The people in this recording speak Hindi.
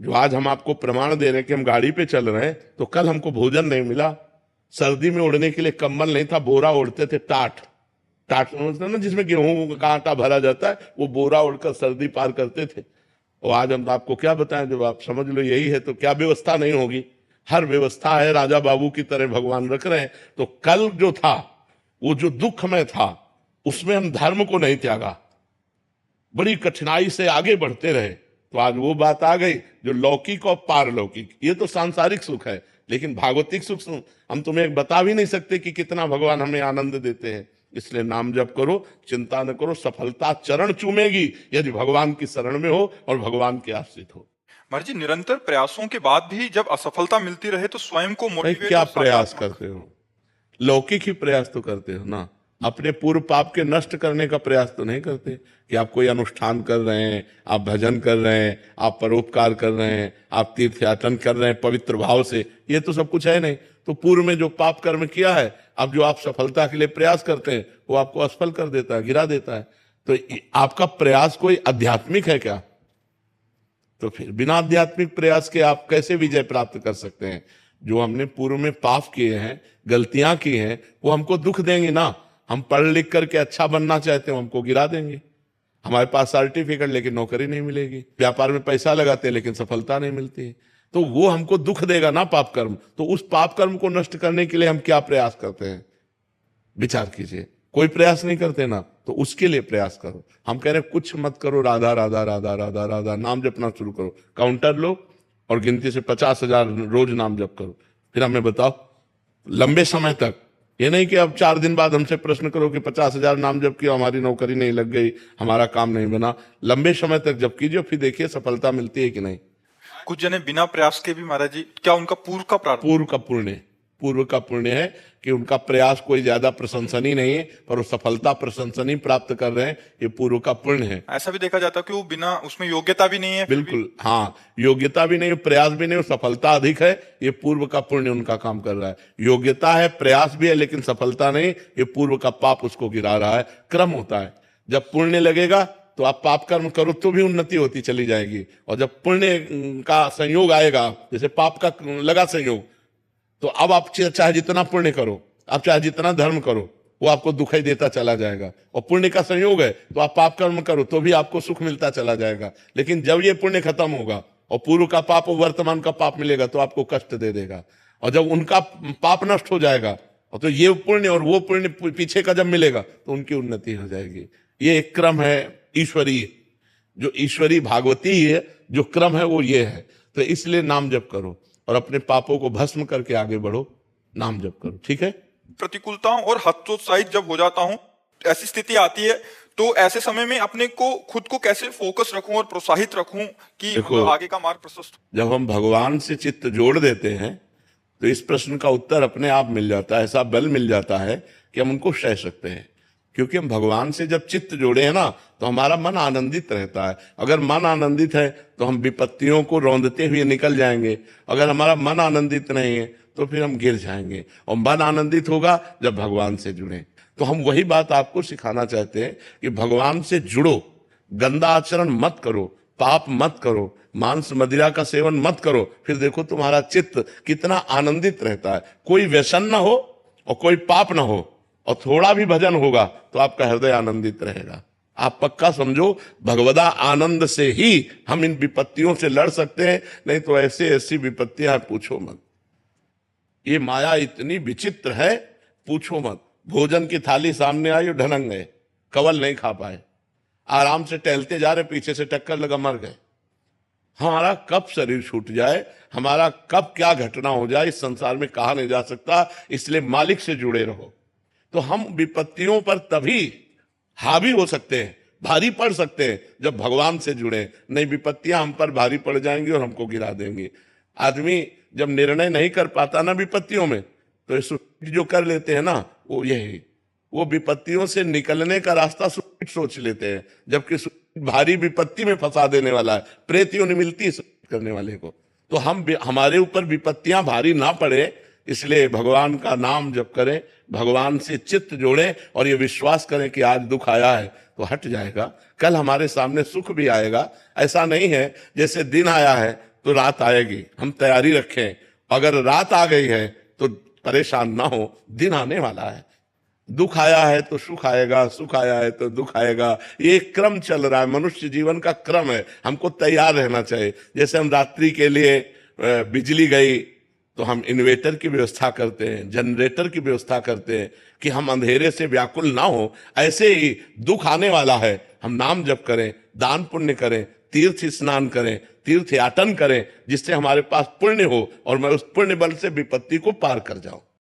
जो आज हम आपको प्रमाण दे रहे हैं कि हम गाड़ी पे चल रहे हैं, तो कल हमको भोजन नहीं मिला, सर्दी में ओढ़ने के लिए कंबल नहीं था, बोरा ओढ़ते थे, टाट टाट समझते हैं ना, जिसमें गेहूं का आटा भरा जाता है, वो बोरा ओढ़कर सर्दी पार करते थे। और आज हम आपको क्या बताएं, जब आप समझ लो यही है तो क्या व्यवस्था नहीं होगी? हर व्यवस्था है, राजा बाबू की तरह भगवान रख रहे हैं। तो कल जो था वो जो दुख में था, उसमें हम धर्म को नहीं त्यागा, बड़ी कठिनाई से आगे बढ़ते रहे। तो आज वो बात आ गई जो लौकिक और पारलौकिक, ये तो सांसारिक सुख है, लेकिन भागवतिक सुख हम तुम्हें बता भी नहीं सकते कि कितना भगवान हमें आनंद देते हैं। इसलिए नाम जप करो, चिंता न करो, सफलता चरण चूमेगी यदि भगवान की शरण में हो और भगवान के आश्रित हो। महाराज जी, निरंतर प्रयासों के बाद भी जब असफलता मिलती रहे तो स्वयं को भाई मोटिवेट क्या और प्रयास सकारात्मक। करते हो? लौकिक ही प्रयास तो करते हो ना, अपने पूर्व पाप के नष्ट करने का प्रयास तो नहीं करते कि आप कोई अनुष्ठान कर रहे हैं, आप भजन कर रहे हैं, आप परोपकार कर रहे हैं, आप तीर्थ यात्रा कर रहे हैं पवित्र भाव से, ये तो सब कुछ है नहीं। तो पूर्व में जो पाप कर्म किया है, अब जो आप सफलता के लिए प्रयास करते हैं, वो आपको असफल कर देता है, गिरा देता है। तो आपका प्रयास कोई आध्यात्मिक है क्या? तो फिर बिना आध्यात्मिक प्रयास के आप कैसे विजय प्राप्त कर सकते हैं? जो हमने पूर्व में पाप किए हैं, गलतियां की हैं, वो हमको दुख देंगे ना। हम पढ़ लिख करके अच्छा बनना चाहते हैं, हमको गिरा देंगे। हमारे पास सर्टिफिकेट लेकिन नौकरी नहीं मिलेगी, व्यापार में पैसा लगाते हैं लेकिन सफलता नहीं मिलती, तो वो हमको दुख देगा ना पाप कर्म। तो उस पाप कर्म को नष्ट करने के लिए हम क्या प्रयास करते हैं? विचार कीजिए। कोई प्रयास नहीं करते ना, तो उसके लिए प्रयास करो। हम कह रहे हैं कुछ मत करो, राधा राधा राधा राधा राधा नाम जपना शुरू करो, काउंटर लो और गिनती से 50,000 रोज नाम जप करो। फिर हमें बताओ लंबे समय तक, ये नहीं कि अब 4 दिन बाद हमसे प्रश्न करो कि 50,000 नाम जप किया, हमारी नौकरी नहीं लग गई, हमारा काम नहीं बना। लंबे समय तक जप कीजिए, फिर देखिए सफलता मिलती है कि नहीं। कुछ जने बिना प्रयास के भी महाराज जी, क्या उनका पूर्व का प्रारंभ? पूर्व का पुण्य है कि उनका प्रयास कोई ज्यादा प्रशंसनीय नहीं है, पर वो सफलता प्रशंसनीय प्राप्त कर रहे हैं, ये पूर्व का पुण्य है। ऐसा भी देखा जाता है कि वो बिना उसमें योग्यता भी नहीं है, फिर भी। बिल्कुल, हाँ, योग्यता भी नहीं, प्रयास भी नहीं, सफलता अधिक है, ये पूर्व का पुण्य उनका काम कर रहा है। योग्यता है, प्रयास भी है, लेकिन सफलता नहीं, ये पूर्व का पाप उसको गिरा रहा है। क्रम होता है, जब पुण्य लगेगा तो आप पाप कर्म करो तो भी उन्नति होती चली जाएगी, और जब पुण्य का संयोग आएगा, जैसे पाप का लगा संयोग, तो अब आप चाहे जितना पुण्य करो, आप चाहे जितना धर्म करो, वो आपको दुखाई देता चला जाएगा। और पुण्य का संयोग है तो आप पाप कर्म करो तो भी आपको सुख मिलता चला जाएगा। लेकिन जब ये पुण्य खत्म होगा और पूर्व का पाप और वर्तमान का पाप मिलेगा तो आपको कष्ट दे देगा। और जब उनका पाप नष्ट हो जाएगा और तो ये पुण्य और वो पुण्य पीछे का जब मिलेगा तो उनकी उन्नति हो जाएगी। ये एक क्रम है ईश्वरीय, जो ईश्वरी भागवती है, जो क्रम है वो ये है। तो इसलिए नाम जप करो और अपने पापों को भस्म करके आगे बढ़ो, नाम जप करो, ठीक है। प्रतिकूलताओं और हतोत्साहित जब हो जाता हूँ, ऐसी स्थिति आती है, तो ऐसे समय में अपने को खुद को कैसे फोकस रखूं और प्रोत्साहित रखूं कि देखो, आगे का मार्ग प्रशस्त हो? जब हम भगवान से चित्त जोड़ देते हैं तो इस प्रश्न का उत्तर अपने आप मिल जाता है, ऐसा बल मिल जाता है कि हम उनको सह सकते हैं। क्योंकि हम भगवान से जब चित्त जोड़े हैं ना, तो हमारा मन आनंदित रहता है। अगर मन आनंदित है तो हम विपत्तियों को रौंदते हुए निकल जाएंगे। अगर हमारा मन आनंदित नहीं है तो फिर हम गिर जाएंगे। और मन आनंदित होगा जब भगवान से जुड़े। तो हम वही बात आपको सिखाना चाहते हैं कि भगवान से जुड़ो, गंदा आचरण मत करो, पाप मत करो, मांस मदिरा का सेवन मत करो, फिर देखो तुम्हारा चित्त कितना आनंदित रहता है। कोई व्यसन ना हो और कोई पाप ना हो और थोड़ा भी भजन होगा तो आपका हृदय आनंदित रहेगा। आप पक्का समझो, भगवदा आनंद से ही हम इन विपत्तियों से लड़ सकते हैं, नहीं तो ऐसे ऐसी विपत्तियां पूछो मत। ये माया इतनी विचित्र है, पूछो मत। भोजन की थाली सामने आई और ढनक गए, कवल नहीं खा पाए, आराम से टहलते जा रहे, पीछे से टक्कर लगा, मर गए। हमारा कब शरीर छूट जाए, हमारा कब क्या घटना हो जाए, इस संसार में कहा नहीं जा सकता। इसलिए मालिक से जुड़े रहो। तो हम विपत्तियों पर तभी हावी हो सकते हैं, भारी पड़ सकते हैं, जब भगवान से जुड़े। नहीं, विपत्तियां हम पर भारी पड़ जाएंगी और हमको गिरा देंगी। आदमी जब निर्णय नहीं कर पाता ना विपत्तियों में, तो जो कर लेते हैं ना, वो यही, वो विपत्तियों से निकलने का रास्ता सोच लेते हैं, जबकि भारी विपत्ति में फंसा देने वाला है। प्रेतियों ने मिलती है करने वाले को। तो हमारे ऊपर विपत्तियां भारी ना पड़े, इसलिए भगवान का नाम जप करें, भगवान से चित्त जोड़ें और ये विश्वास करें कि आज दुख आया है तो हट जाएगा, कल हमारे सामने सुख भी आएगा। ऐसा नहीं है जैसे दिन आया है तो रात आएगी, हम तैयारी रखें। अगर रात आ गई है तो परेशान ना हो, दिन आने वाला है। दुख आया है तो सुख आएगा, सुख आया है तो दुख आएगा। ये एक क्रम चल रहा है, मनुष्य जीवन का क्रम है। हमको तैयार रहना चाहिए। जैसे हम रात्रि के लिए बिजली गई तो हम इन्वेटर की व्यवस्था करते हैं, जनरेटर की व्यवस्था करते हैं कि हम अंधेरे से व्याकुल ना हो। ऐसे ही दुख आने वाला है, हम नाम जप करें, दान पुण्य करें, तीर्थ स्नान करें, तीर्थ याटन करें, जिससे हमारे पास पुण्य हो और मैं उस पुण्य बल से विपत्ति को पार कर जाऊं।